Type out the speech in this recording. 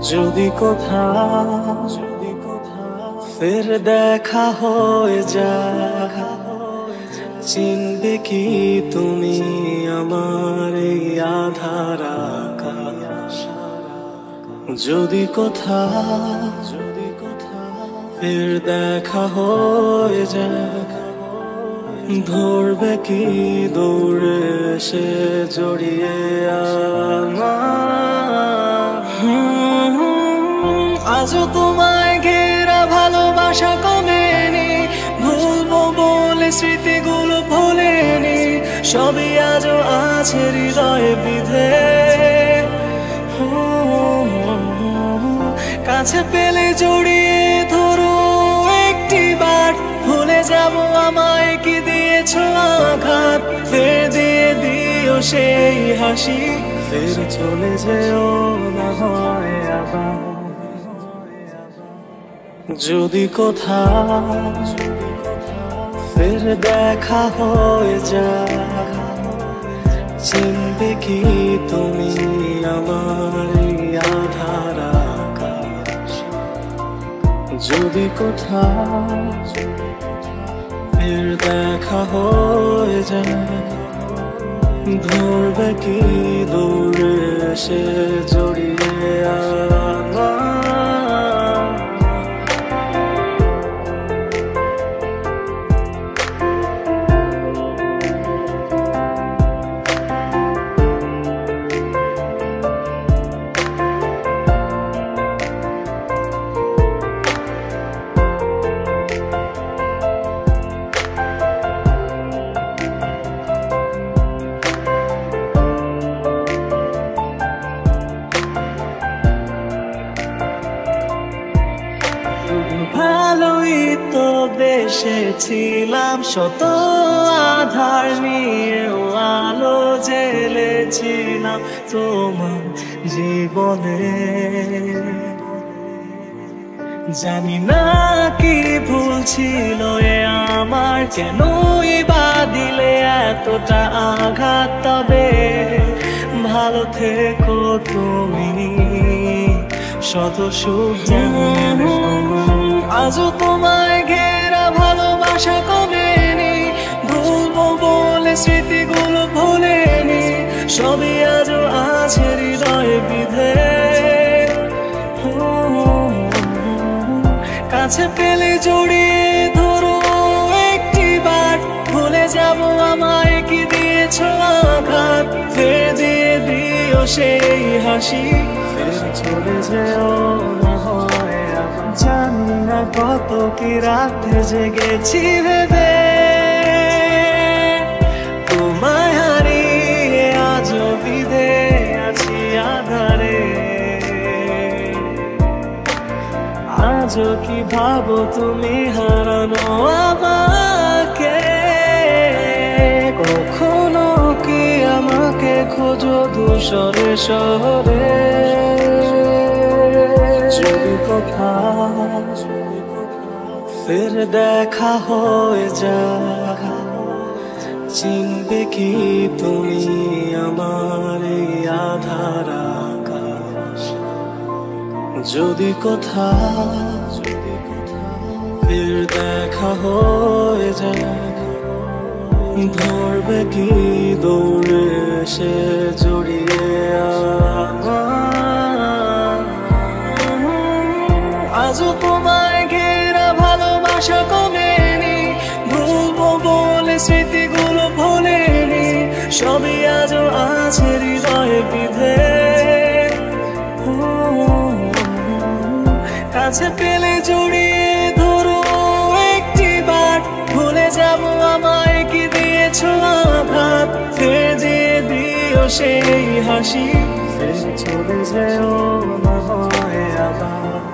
যদি কোথাও ফের দেখা হয়ে যায়, চিনবে কি তুমি আমার এই আধার আকাশ? যদি কোথাও ফের দেখা হয়ে যায়, ধরবে কি দৌড়ে সে জড়িয়ে আজও তোমায় ঘেরা ভালোবাসা কমেনি, ভুলবো বলে স্মৃতিগুলো ভোলেনি, সবই আজও আছে হৃদয়ে বিধে। কাছে পেলে জড়িয়ে ধরো একটি বার, ভুলে যাবো আমায় কি দিয়েছো আঘাত, ফের দিয়ে দিও সেই হাসি, ফের চলে যেও না হয় আবার। যদি কোথাও ফের দেখা হয়ে যায়, চিনবে কি তুমি আমার আধার আকাশ? যদি কোথাও ফের দেখা হয়ে যায়, ধরবে কি দৌড়ে সে জড়িয়ে ভালোই তো বেসেছিলাম, শত আধার নিয়েও আলো জ্বেলেছিলাম তোমার জীবনে। জানি না কি ভুল ছিল এ আমার, কেনই বা দিলে এতটা আঘাত, তবে ভালো থেকো তুমি, শত সুখ যেন। আজও তোমায় ঘেরা ভালোবাসা কমেনি, ভুলবো বলে স্মৃতিগুলো ভোলেনি, সবই আজও আছে হৃদয়ে বিধে। কাছে পেলে জড়িয়ে ধরো একটি বার, ভুলে যাবো আমায় কি দিয়েছো আঘাত, ফের দিয়ে দিও সেই হাসি, ফের চলে যেও না হয় আবার। জানি না কত কি রাতে জেগেছি ভেবে, তোমায় হারিয়ে আজও বিধে আছি আধারে। আজও কি ভাবো তুমি হারানো আমাকে, কখনো কি আমাকে খোঁজো ধূসরে শহরে? যদি কোথাও ফের দেখা হয়ে যায়, চিনবে কি তুমি আমার এই আধার আকাশ? যদি কোথাও ফের দেখা হয়ে যায়, ধরবে কি দৌড়ে সে জড়িয়ে আজও তোমায় ঘেরা ভালোবাসা কমেনি, ভুলবো বলে স্মৃতিগুলো ভোলেনি, সবই আজও আছে হৃদয়ে বিধে। কাছে পেলে জড়িয়ে ধরো একটি বার, ভুলে যাবো আমায় কি দিয়েছো আঘাত, ফের দিয়ে দিও সেই হাসি, ফের চলে যেও না হয় আবার।